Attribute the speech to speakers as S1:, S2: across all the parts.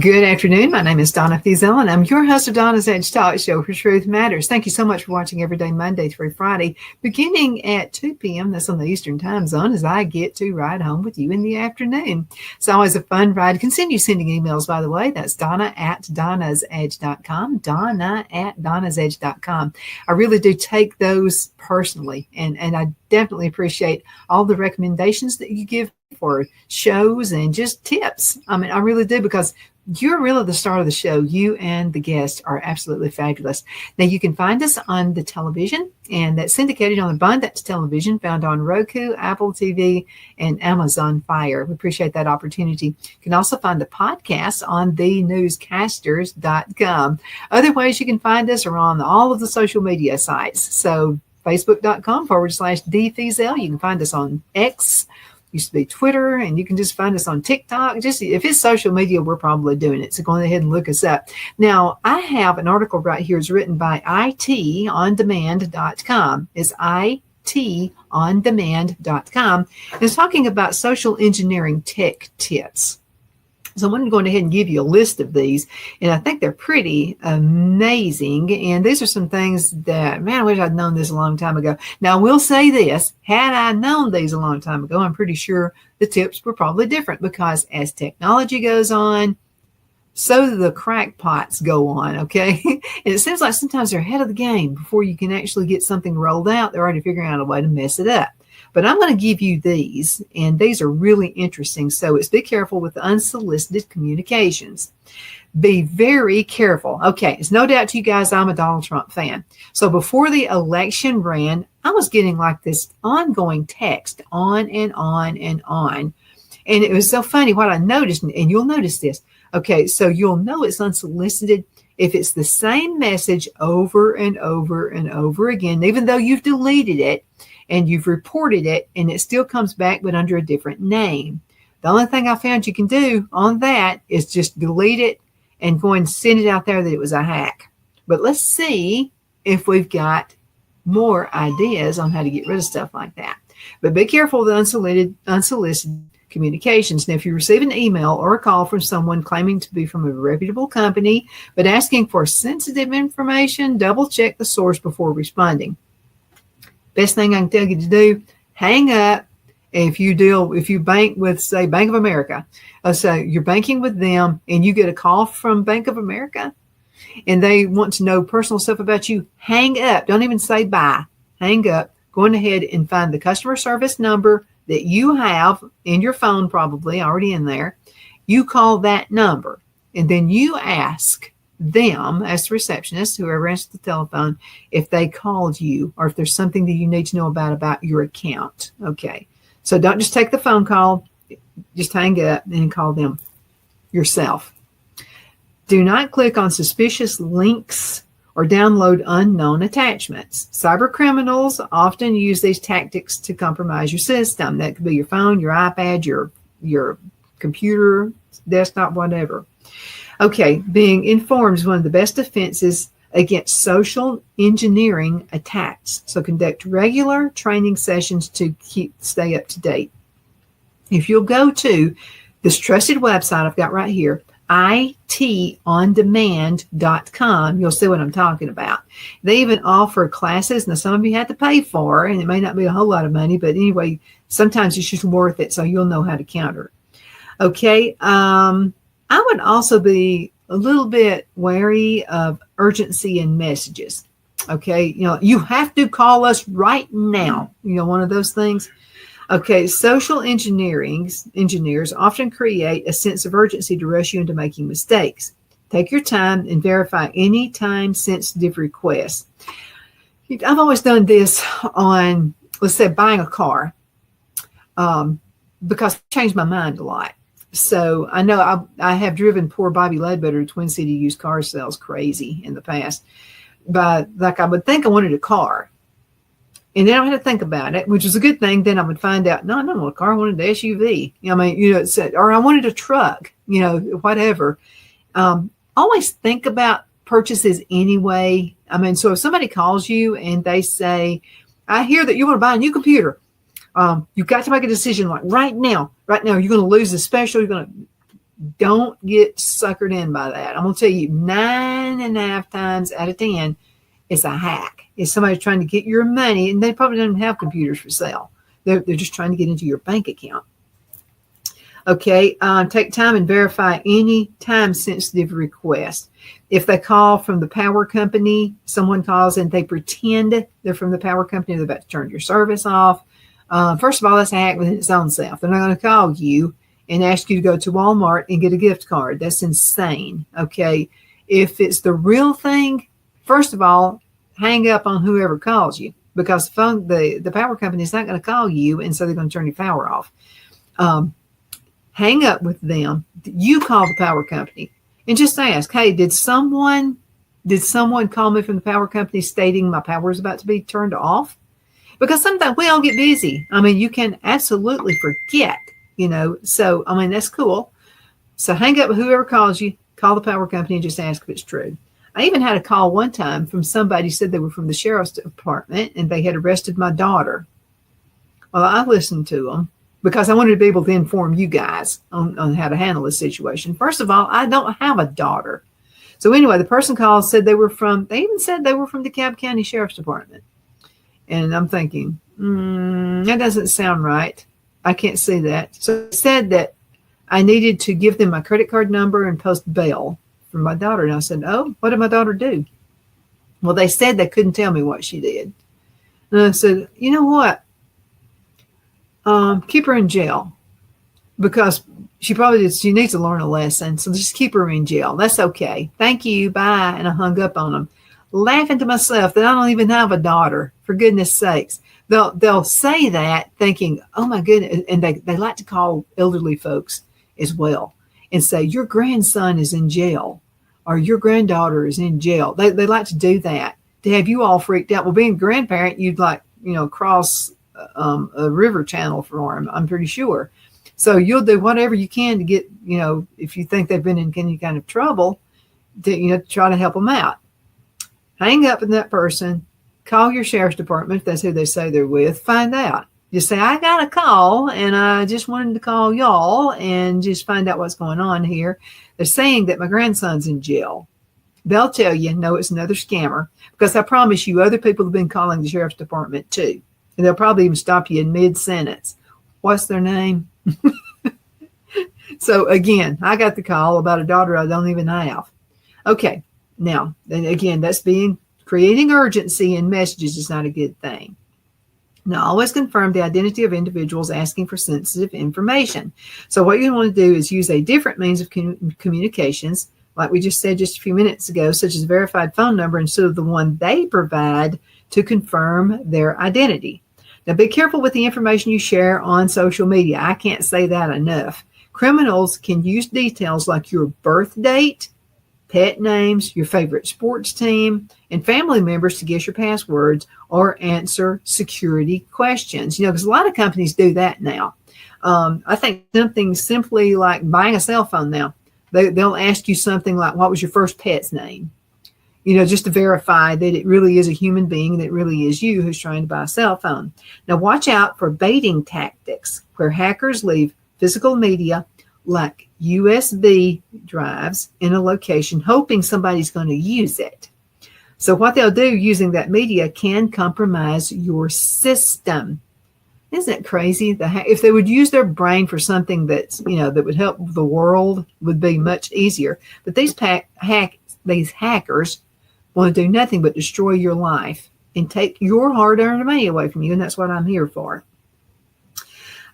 S1: Good afternoon. My name is Donna Feazell, and I'm your host of Donna's Edge Talk Show for Truth Matters. Thank you so much for watching every day, Monday through Friday, beginning at 2 p.m. That's on the Eastern Time Zone, as I get to ride home with you in the afternoon. It's always a fun ride. Continue sending emails, by the way. That's Donna@DonnasEdge.com, Donna@DonnasEdge.com. I really do take those personally, and I definitely appreciate all the recommendations that you give for shows and just tips. I mean, I really do, because you're really the star of the show. You and the guests are absolutely fabulous. Now, you can find us on the television, and that's syndicated on Abundance Television, found on Roku, Apple TV, and Amazon Fire. We appreciate that opportunity. You can also find the podcast on thenewscasters.com. Other ways you can find us are on all of the social media sites. So Facebook.com/DFeazell. You can find us on X, used to be Twitter, and you can just find us on TikTok. Just if it's social media, we're probably doing it. So go ahead and look us up. Now, I have an article right here. It's written by itondemand.com. It's itondemand.com. It's talking about social engineering tech tips. So I'm going to go ahead and give you a list of these, and I think they're pretty amazing. And these are some things that, man, I wish I'd known this a long time ago. Now, I will say this, had I known these a long time ago, I'm pretty sure the tips were probably different, because as technology goes on, so the crackpots go on, okay? And it seems like sometimes they're ahead of the game. Before you can actually get something rolled out, they're already figuring out a way to mess it up. But I'm going to give you these, and these are really interesting. So it's be careful with unsolicited communications. Be very careful. Okay, it's no doubt to you guys, I'm a Donald Trump fan. So before the election ran, I was getting like this ongoing text on and on and on. And it was so funny what I noticed, and you'll notice this. Okay, so you'll know it's unsolicited if it's the same message over and over and over again, even though you've deleted it and you've reported it, and it still comes back, but under a different name. The only thing I found you can do on that is just delete it and go and send it out there that it was a hack. But let's see if we've got more ideas on how to get rid of stuff like that. But be careful with unsolicited communications. Now, if you receive an email or a call from someone claiming to be from a reputable company, but asking for sensitive information, double check the source before responding. Best thing I can tell you to do, hang up. If you bank with, say, Bank of America, so you're banking with them and you get a call from Bank of America and they want to know personal stuff about you, hang up. Don't even say bye. Hang up. Go ahead and find the customer service number that you have in your phone, probably already in there. You call that number, and then you ask them, as the receptionist, whoever answers the telephone, if they called you or if there's something that you need to know about your account. Okay. So don't just take the phone call, just hang up and call them yourself. Do not click on suspicious links or download unknown attachments. Cyber criminals often use these tactics to compromise your system. That could be your phone, your iPad, your computer, desktop, whatever. Okay, being informed is one of the best defenses against social engineering attacks. So conduct regular training sessions to stay up to date. If you'll go to this trusted website I've got right here, itondemand.com, you'll see what I'm talking about. They even offer classes. Now, some of you have to pay for, and it may not be a whole lot of money, but anyway, sometimes it's just worth it, so you'll know how to counter. Okay, I would also be a little bit wary of urgency in messages. Okay, you have to call us right now. One of those things. Okay, social engineers often create a sense of urgency to rush you into making mistakes. Take your time and verify any time-sensitive requests. I've always done this on, let's say, buying a car, because I changed my mind a lot. So I know I have driven poor Bobby Ledbetter to Twin City used car sales crazy in the past. But like I would think I wanted a car. And then I had to think about it, which was a good thing. Then I would find out, no, I don't want a car. I wanted an SUV. I mean, it said, or I wanted a truck, whatever. Always think about purchases anyway. I mean, so if somebody calls you and they say, I hear that you want to buy a new computer. You've got to make a decision like right now, you're going to lose the special. Don't get suckered in by that. I'm going to tell you 9.5 times out of 10, it's a hack. It's somebody trying to get your money, and they probably don't have computers for sale. They're just trying to get into your bank account. Okay, take time and verify any time-sensitive request. If they call from the power company, someone calls and they pretend they're from the power company, they're about to turn your service off. First of all, that's a hack within its own self. They're not going to call you and ask you to go to Walmart and get a gift card. That's insane. Okay, if it's the real thing, first of all, hang up on whoever calls you, because the power company is not going to call you, and so they're going to turn your power off. Hang up with them. You call the power company and just ask, hey, did someone call me from the power company stating my power is about to be turned off? Because sometimes we all get busy. I mean, you can absolutely forget, so, I mean, that's cool. So hang up with whoever calls you, call the power company and just ask if it's true. I even had a call one time from somebody who said they were from the sheriff's department and they had arrested my daughter. Well, I listened to them because I wanted to be able to inform you guys on how to handle this situation. First of all, I don't have a daughter. So anyway, the person called, they even said they were from the DeKalb County Sheriff's Department. And I'm thinking, that doesn't sound right. I can't see that. So it said that I needed to give them my credit card number and post bail for my daughter. And I said, oh, what did my daughter do? Well, they said they couldn't tell me what she did. And I said, you know what? Keep her in jail, because she needs to learn a lesson. So just keep her in jail. That's okay. Thank you. Bye. And I hung up on them, laughing to myself that I don't even have a daughter, for goodness sakes. They'll say that thinking, oh my goodness. And they like to call elderly folks as well and say, your grandson is in jail or your granddaughter is in jail. They like to do that to have you all freaked out. Well, being a grandparent, you'd cross a river channel for them, I'm pretty sure. So you'll do whatever you can to get, if you think they've been in any kind of trouble, to, try to help them out. Hang up with that person, call your sheriff's department if that's who they say they're with, find out. Just say, I got a call and I just wanted to call y'all and just find out what's going on here. They're saying that my grandson's in jail. They'll tell you, no, it's another scammer, because I promise you other people have been calling the sheriff's department too. And they'll probably even stop you in mid-sentence. What's their name? So again, I got the call about a daughter I don't even have. Okay, now, and again, that's creating urgency in messages is not a good thing. Now, always confirm the identity of individuals asking for sensitive information. So what you want to do is use a different means of communications, like we just said just a few minutes ago, such as a verified phone number instead of the one they provide to confirm their identity. Now, be careful with the information you share on social media. I can't say that enough. Criminals can use details like your birth date, pet names, your favorite sports team, and family members to guess your passwords or answer security questions. Because a lot of companies do that now. I think something simply like buying a cell phone now, they'll ask you something like, what was your first pet's name? Just to verify that it really is a human being, that it really is you who's trying to buy a cell phone. Now, watch out for baiting tactics where hackers leave physical media like USB drives in a location, hoping somebody's going to use it. So what they'll do using that media can compromise your system. Isn't it crazy? If they would use their brain for something that's, that would help the world, would be much easier. But these hackers want to do nothing but destroy your life and take your hard-earned money away from you, and that's what I'm here for.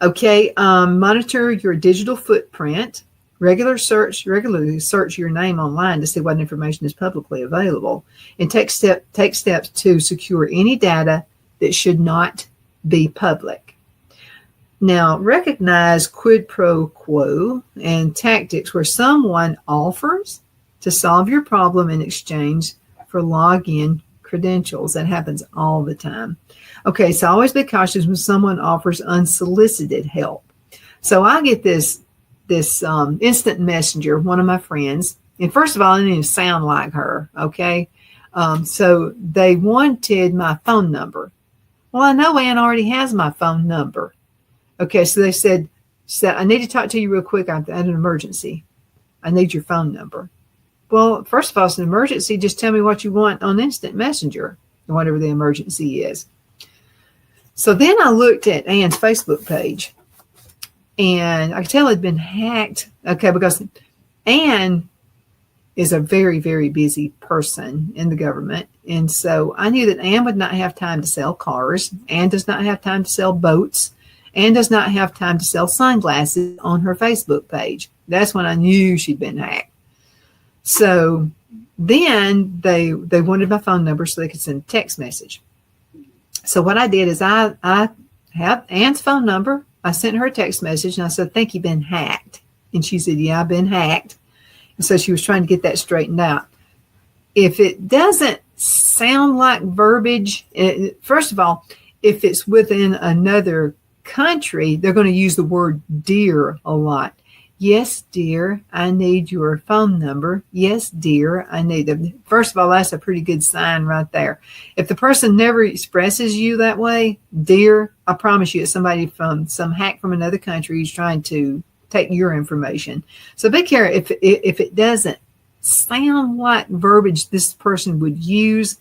S1: Okay, monitor your digital footprint. Regularly search your name online to see what information is publicly available, and take steps to secure any data that should not be public. Now, recognize quid pro quo and tactics where someone offers to solve your problem in exchange for login credentials. That happens all the time. Okay, so always be cautious when someone offers unsolicited help. So I get this instant messenger, one of my friends, and first of all, I didn't even sound like her, okay? So they wanted my phone number. Well, I know Ann already has my phone number. Okay, so they said, I need to talk to you real quick. I had an emergency. I need your phone number. Well, first of all, it's an emergency. Just tell me what you want on instant messenger, or whatever the emergency is. So then I looked at Ann's Facebook page, and I could tell it had been hacked. Okay, because Ann is a very, very busy person in the government. And so I knew that Ann would not have time to sell cars. Ann does not have time to sell boats. Ann does not have time to sell sunglasses on her Facebook page. That's when I knew she'd been hacked. So then they wanted my phone number so they could send a text message. So what I did is I have Ann's phone number. I sent her a text message and I said, think you've been hacked. And she said, yeah, I've been hacked. And so she was trying to get that straightened out. If it doesn't sound like verbiage, first of all, if it's within another country, they're going to use the word dear a lot. Yes, dear, I need your phone number. Yes, dear, I need them. First of all, that's a pretty good sign right there. If the person never expresses you that way, dear, I promise you it's somebody from some hack from another country who's trying to take your information. So be careful. If it doesn't sound like verbiage this person would use,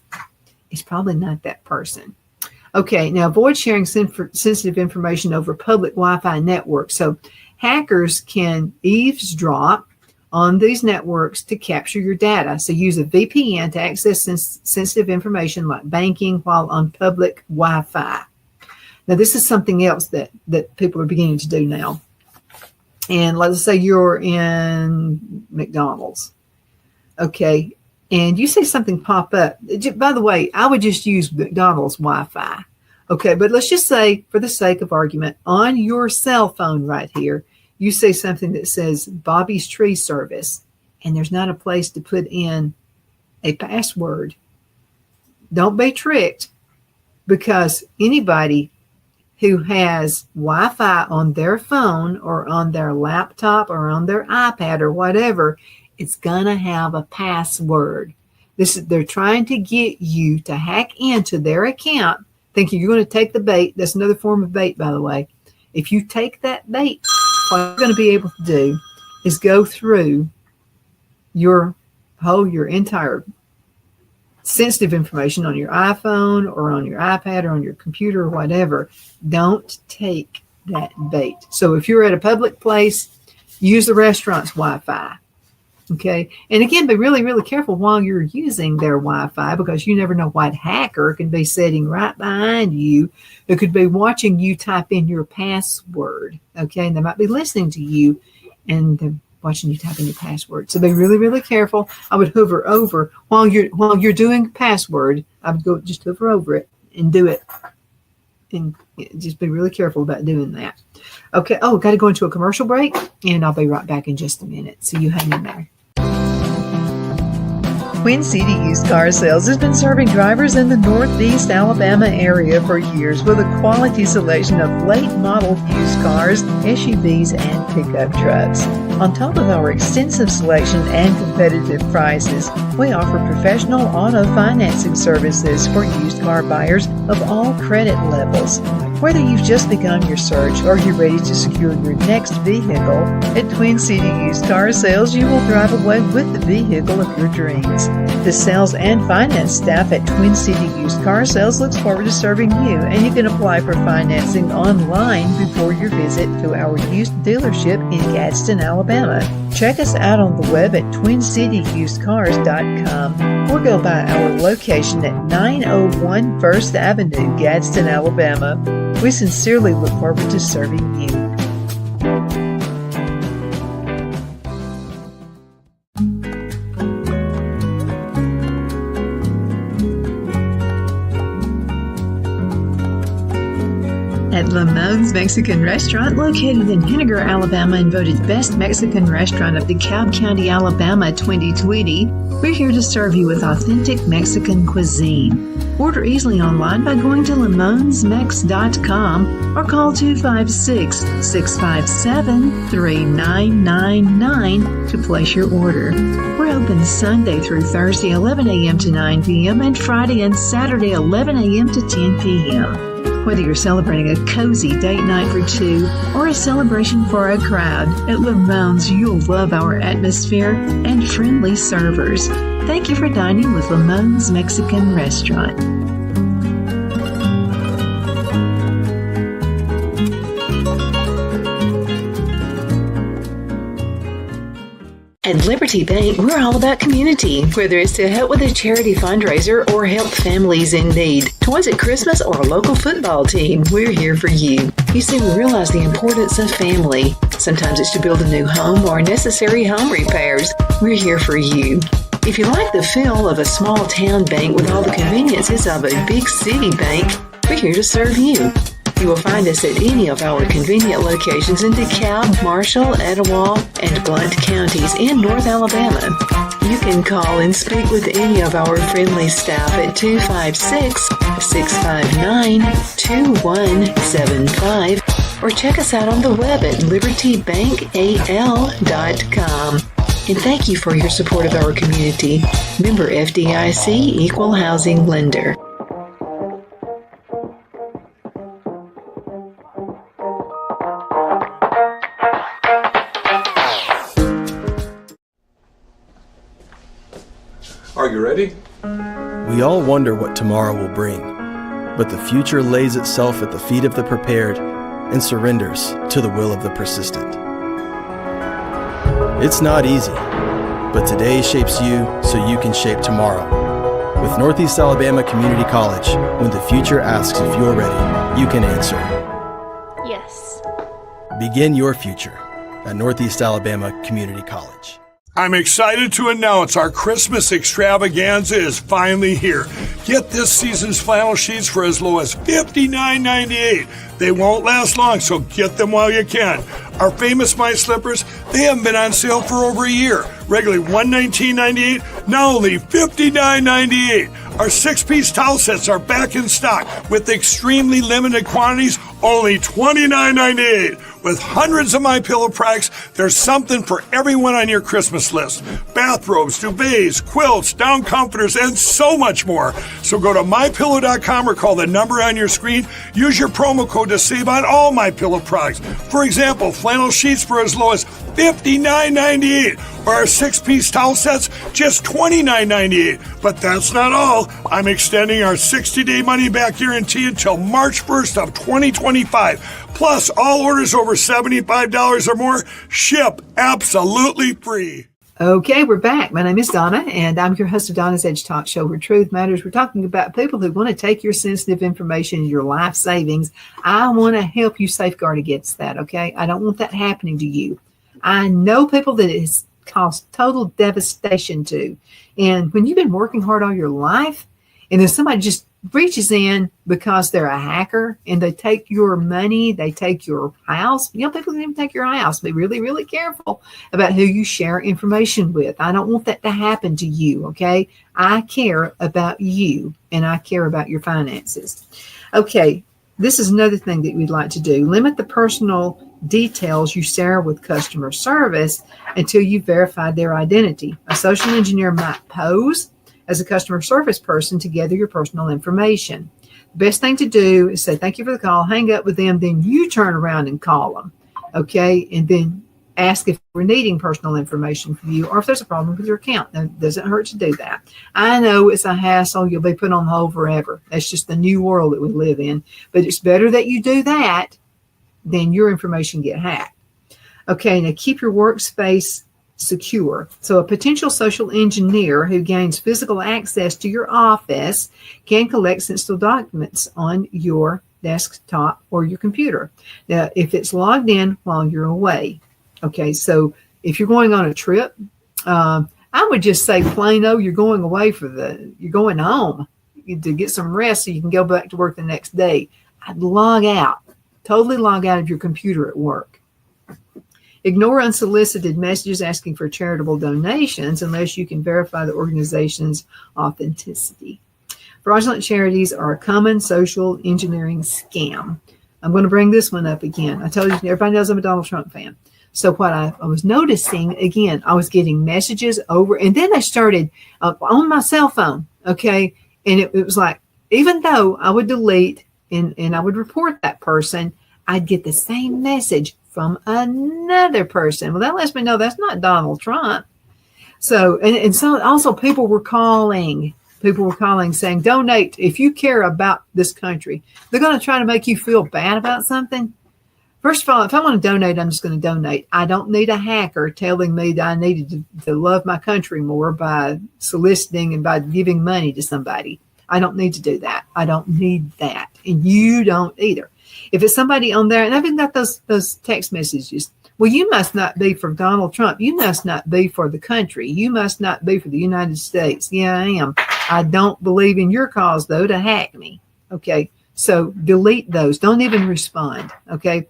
S1: it's probably not that person. Okay, now avoid sharing sensitive information over public Wi-Fi networks. So hackers can eavesdrop on these networks to capture your data. So use a VPN to access sensitive information like banking while on public Wi-Fi. Now, this is something else that people are beginning to do now. And let's say you're in McDonald's, okay, and you see something pop up. By the way, I would just use McDonald's Wi-Fi, okay, but let's just say, for the sake of argument, on your cell phone right here, you see something that says Bobby's Tree Service, and there's not a place to put in a password. Don't be tricked, because anybody who has Wi-Fi on their phone or on their laptop or on their iPad or whatever, it's going to have a password. They're trying to get you to hack into their account, thinking you're going to take the bait. That's another form of bait, by the way. If you take that bait, what you're going to be able to do is go through your entire sensitive information on your iPhone or on your iPad or on your computer or whatever. Don't take that bait. So if you're at a public place, use the restaurant's Wi-Fi. Okay. And again, be really, really careful while you're using their Wi-Fi, because you never know what hacker can be sitting right behind you who could be watching you type in your password. Okay. And they might be listening to you and they're watching you type in your password. So be really, really careful. I would hover over while you're doing password. I would go just hover over it and do it. And just be really careful about doing that. Okay. Oh, got to go into a commercial break, and I'll be right back in just a minute. So you hang in there.
S2: Twin City Used Car Sales has been serving drivers in the Northeast Alabama area for years with a quality selection of late model used cars, SUVs, and pickup trucks. On top of our extensive selection and competitive prices, we offer professional auto financing services for used car buyers of all credit levels. Whether you've just begun your search or you're ready to secure your next vehicle, at Twin City Used Car Sales, you will drive away with the vehicle of your dreams. The sales and finance staff at Twin City Used Car Sales looks forward to serving you, and you can apply for financing online before your visit to our used dealership in Gadsden, Alabama. Check us out on the web at twincityusedcars.com or go by our location at 901 First Avenue, Gadsden, Alabama. We sincerely look forward to serving you. At Lamone's Mexican Restaurant, located in Henniger, Alabama, and voted Best Mexican Restaurant of DeKalb County, Alabama 2020, we're here to serve you with authentic Mexican cuisine. Order easily online by going to lamonesmex.com or call 256-657-3999 to place your order. We're open Sunday through Thursday, 11 a.m. to 9 p.m. and Friday and Saturday, 11 a.m. to 10 p.m. Whether you're celebrating a cozy date night for two or a celebration for a crowd, at Lamone's you'll love our atmosphere and friendly servers. Thank you for dining with Lamone's Mexican Restaurant. At Liberty Bank, we're all about community, whether it's to help with a charity fundraiser or help families in need. Toys at Christmas or a local football team, we're here for you. You see, we realize the importance of family. Sometimes it's to build a new home or necessary home repairs. We're here for you. If you like the feel of a small town bank with all the conveniences of a big city bank, we're here to serve you. You will find us at any of our convenient locations in DeKalb, Marshall, Etowah, and Blount counties in North Alabama. You can call and speak with any of our friendly staff at 256-659-2175 or check us out on the web at libertybankal.com. And thank you for your support of our community. Member FDIC Equal Housing Lender.
S3: Are you ready?
S4: We all wonder what tomorrow will bring, but the future lays itself at the feet of the prepared and surrenders to the will of the persistent. It's not easy, but today shapes you so you can shape tomorrow. With Northeast Alabama Community College, when the future asks if you're ready, you can answer.
S5: Yes.
S4: Begin your future at Northeast Alabama Community College.
S3: I'm excited to announce our Christmas extravaganza is finally here. Get this season's flannel sheets for as low as $59.98. They won't last long, so get them while you can. Our famous My Slippers, they haven't been on sale for over a year. Regularly $119.98, now only $59.98. Our 6-piece towel sets are back in stock with extremely limited quantities, only $29.98. With hundreds of MyPillow products, there's something for everyone on your Christmas list. Bathrobes, duvets, quilts, down comforters, and so much more. So go to MyPillow.com or call the number on your screen. Use your promo code to save on all MyPillow products. For example, flannel sheets for as low as $59.98. Or our 6-piece towel sets, just $29.98. But that's not all. I'm extending our 60-day money-back guarantee until March 1st of 2025. Plus, all orders over $75 or more ship absolutely free.
S1: Okay, we're back. My name is Donna, and I'm your host of Donna's Edge Talk Show, where truth matters. We're talking about people who want to take your sensitive information, your life savings. I want to help you safeguard against that, okay? I don't want that happening to you. I know people that it's caused total devastation to. And when you've been working hard all your life, and then somebody just reaches in because they're a hacker and they take your money, they take your house. You know, people can even take your house. Be really, really careful about who you share information with. I don't want that to happen to you, okay? I care about you and I care about your finances. Okay, this is another thing that we'd like to do. Limit the personal details you share with customer service until you've verified their identity. A social engineer might pose as a customer service person to gather your personal information. The best thing to do is say, thank you for the call, hang up with them, then you turn around and call them, okay? And then ask if we're needing personal information from you or if there's a problem with your account. Now, it doesn't hurt to do that. I know it's a hassle. You'll be put on hold forever. That's just the new world that we live in. But it's better that you do that than your information get hacked. Okay, now keep your workspace secure. So a potential social engineer who gains physical access to your office can collect sensitive documents on your desktop or your computer. Now, if it's logged in while you're away, okay, so if you're going on a trip, I would just say plain old, you're going away you're going home to get some rest so you can go back to work the next day. I'd log out. Totally log out of your computer at work. Ignore unsolicited messages asking for charitable donations unless you can verify the organization's authenticity. Fraudulent charities are a common social engineering scam. I'm going to bring this one up again. I told you, everybody knows I'm a Donald Trump fan. So what I was noticing, again, I was getting messages over, and then I started on my cell phone, okay? And it was like, even though I would delete and I would report that person, I'd get the same message from another person. Well, that lets me know that's not Donald Trump. So, and so also people were calling saying, donate if you care about this country. They're going to try to make you feel bad about something. First of all, if I want to donate, I'm just going to donate. I don't need a hacker telling me that I needed to love my country more by soliciting and by giving money to somebody. I don't need to do that. I don't need that. And you don't either. If it's somebody on there, and I've even got those text messages, well, you must not be for Donald Trump. You must not be for the country. You must not be for the United States. Yeah, I am. I don't believe in your cause, though, to hack me. Okay, so delete those. Don't even respond. Okay,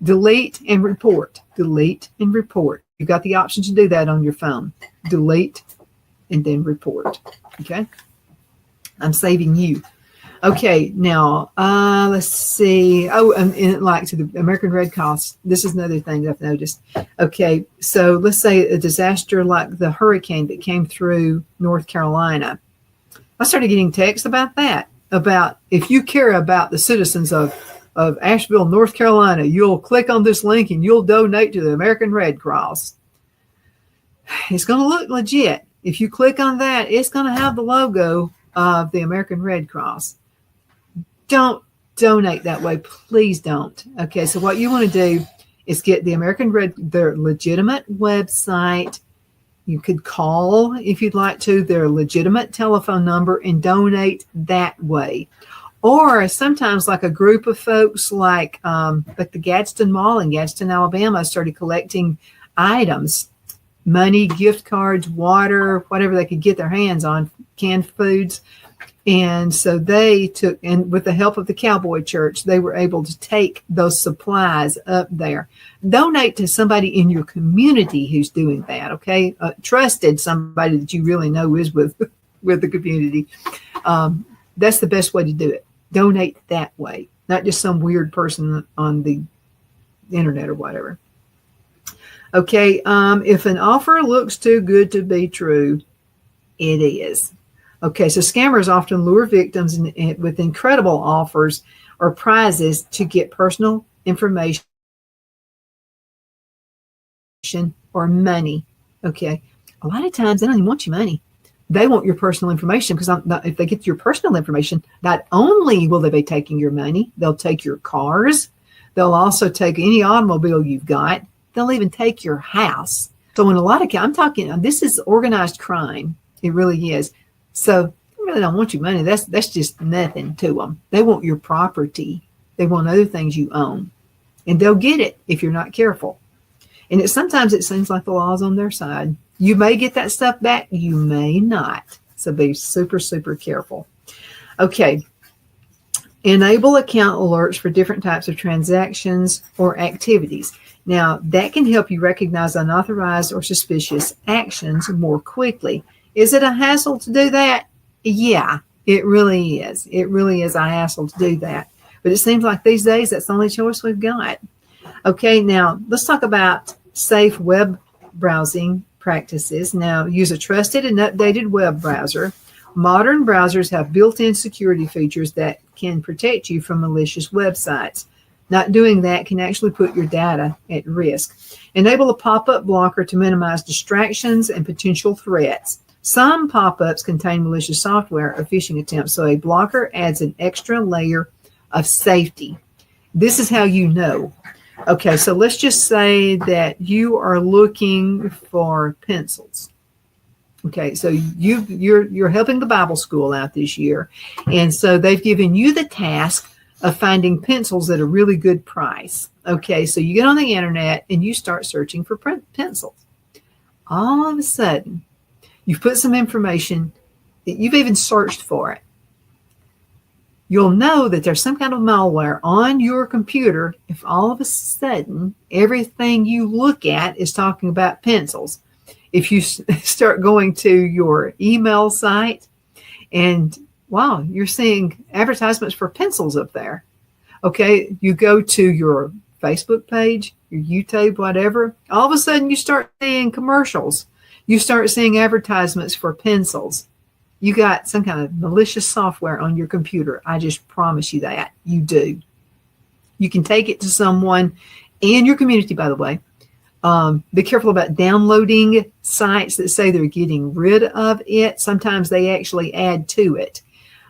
S1: delete and report. Delete and report. You've got the option to do that on your phone. Delete and then report. Okay, I'm saving you. Okay, now let's see. Oh, and like to the American Red Cross, this is another thing that I've noticed. Okay, so let's say a disaster like the hurricane that came through North Carolina. I started getting texts about that, about if you care about the citizens of Asheville, North Carolina, you'll click on this link and you'll donate to the American Red Cross. It's going to look legit. If you click on that, it's going to have the logo of the American Red Cross. Don't donate that way. Please don't. Okay, so what you want to do is get the their legitimate website. You could call if you'd like to, their legitimate telephone number and donate that way. Or sometimes like a group of folks like the Gadsden Mall in Gadsden, Alabama started collecting items, money, gift cards, water, whatever they could get their hands on, canned foods. And so they took, and with the help of the Cowboy Church, they were able to take those supplies up there. Donate to somebody in your community who's doing that, okay? Trusted somebody that you really know is with the community. That's the best way to do it. Donate that way, not just some weird person on the internet or whatever. Okay, if an offer looks too good to be true, it is. Okay, so scammers often lure victims with incredible offers or prizes to get personal information or money. Okay, a lot of times they don't even want your money. They want your personal information because if they get your personal information, not only will they be taking your money, they'll take your cars. They'll also take any automobile you've got. They'll even take your house. So in a lot of cases, I'm talking, this is organized crime. It really is. So they really don't want your money. That's just nothing to them. They want your property. They want other things you own. And they'll get it if you're not careful. And sometimes it seems like the law's on their side. You may get that stuff back. You may not. So be super, super careful. Okay. Enable account alerts for different types of transactions or activities. Now, that can help you recognize unauthorized or suspicious actions more quickly. Is it a hassle to do that? Yeah, it really is. It really is a hassle to do that. But it seems like these days that's the only choice we've got. Okay, now let's talk about safe web browsing practices. Now, use a trusted and updated web browser. Modern browsers have built-in security features that can protect you from malicious websites. Not doing that can actually put your data at risk. Enable a pop-up blocker to minimize distractions and potential threats. Some pop-ups contain malicious software or phishing attempts, so a blocker adds an extra layer of safety. This is how you know. Okay, so let's just say that you are looking for pencils. Okay, so you're helping the Bible school out this year, and so they've given you the task of finding pencils at a really good price. Okay, so you get on the internet and you start searching for pencils. All of a sudden, you've put some information, you've even searched for it. you'll know that there's some kind of malware on your computer if all of a sudden everything you look at is talking about pencils. If you start going to your email site and wow, you're seeing advertisements for pencils up there. Okay, you go to your Facebook page, your YouTube, whatever, all of a sudden you start seeing commercials. You start seeing advertisements for pencils. You got some kind of malicious software on your computer. I just promise you that. You do. You can take it to someone in your community, by the way. Be careful about downloading sites that say they're getting rid of it. Sometimes they actually add to it.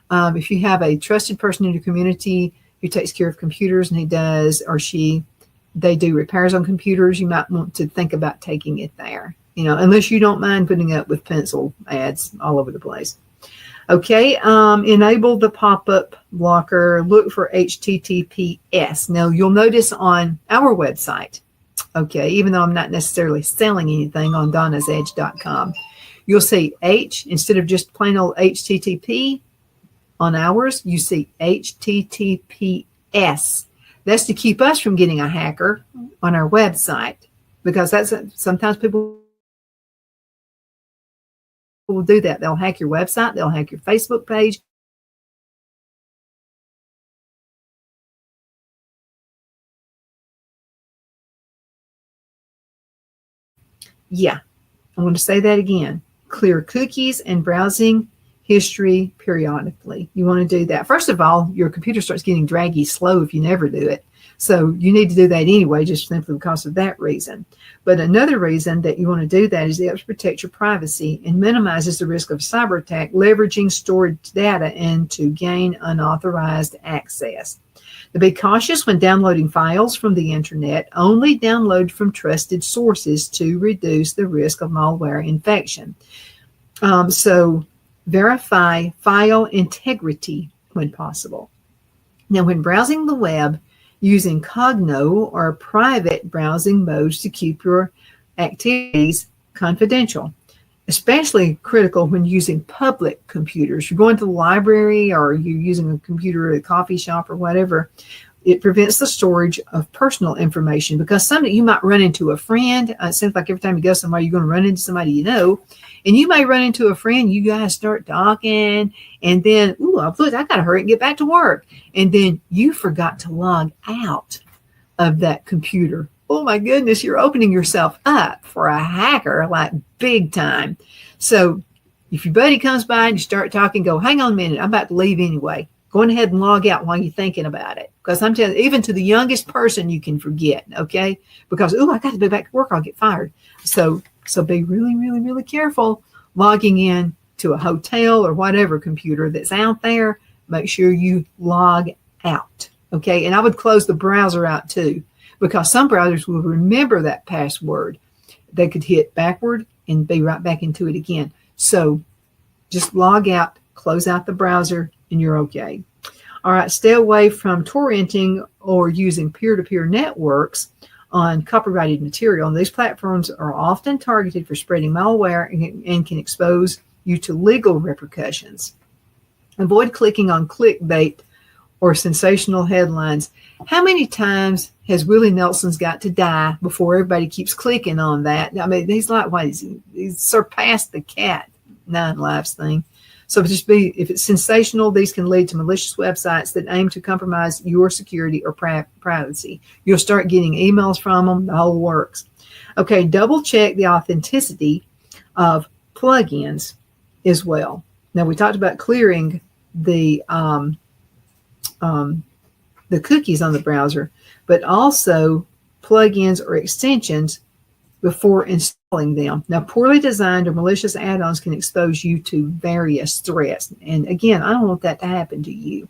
S1: If you have a trusted person in your community who takes care of computers and he does or she, they do repairs on computers, you might want to think about taking it there. You know, unless you don't mind putting up with pencil ads all over the place. Okay, enable the pop-up blocker. Look for HTTPS. Now, you'll notice on our website, okay, even though I'm not necessarily selling anything on donnasedge.com, you'll see H, instead of just plain old HTTP on ours, you see HTTPS. That's to keep us from getting a hacker on our website, because that's sometimes people will do that. They'll hack your website. They'll hack your Facebook page. Yeah, I want to say that again. Clear cookies and browsing history periodically. You want to do that. First of all, your computer starts getting draggy slow if you never do it. So you need to do that anyway, just simply because of that reason. But another reason that you want to do that is it helps protect your privacy and minimizes the risk of cyber attack, leveraging stored data and to gain unauthorized access. To be cautious when downloading files from the internet, only download from trusted sources to reduce the risk of malware infection. So verify file integrity when possible. Now, when browsing the web, use incognito or private browsing modes to keep your activities confidential. Especially critical when using public computers. You're going to the library or you're using a computer at a coffee shop or whatever. It prevents the storage of personal information, because someday you might run into a friend. It seems like every time you go somewhere, you're going to run into somebody you know. And you may run into a friend, you guys start talking, and then, look, I got to hurry and get back to work. And then you forgot to log out of that computer. Oh my goodness, you're opening yourself up for a hacker, like big time. So if your buddy comes by and you start talking, go, hang on a minute, I'm about to leave anyway. Go ahead and log out while you're thinking about it. Because I'm telling you, even to the youngest person, you can forget, okay? Because, I got to be back to work, I'll get fired. So be really, really, really careful logging in to a hotel or whatever computer that's out there. Make sure you log out, okay? And I would close the browser out too, because some browsers will remember that password. They could hit backward and be right back into it again. So just log out, close out the browser, and you're okay. All right, stay away from torrenting or using peer-to-peer networks on copyrighted material. And these platforms are often targeted for spreading malware and can expose you to legal repercussions. Avoid clicking on clickbait or sensational headlines. How many times has Willie Nelson's got to die before everybody keeps clicking on that? I mean, he's like, he's surpassed the cat 9 lives thing. So if it's sensational, these can lead to malicious websites that aim to compromise your security or privacy. You'll start getting emails from them, the whole works. Okay, double check the authenticity of plugins as well. Now, we talked about clearing the cookies on the browser, but also plugins or extensions before installing them. Now, poorly designed or malicious add-ons can expose you to various threats. And again, I don't want that to happen to you.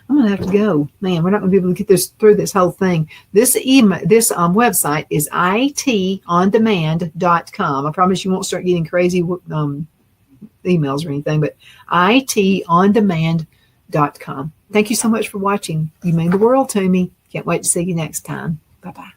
S1: I'm going to have to go. Man, we're not going to be able to get through this whole thing. This website is itondemand.com. I promise you won't start getting crazy emails or anything, but itondemand.com. Thank you so much for watching. You mean the world to me. Can't wait to see you next time. Bye-bye.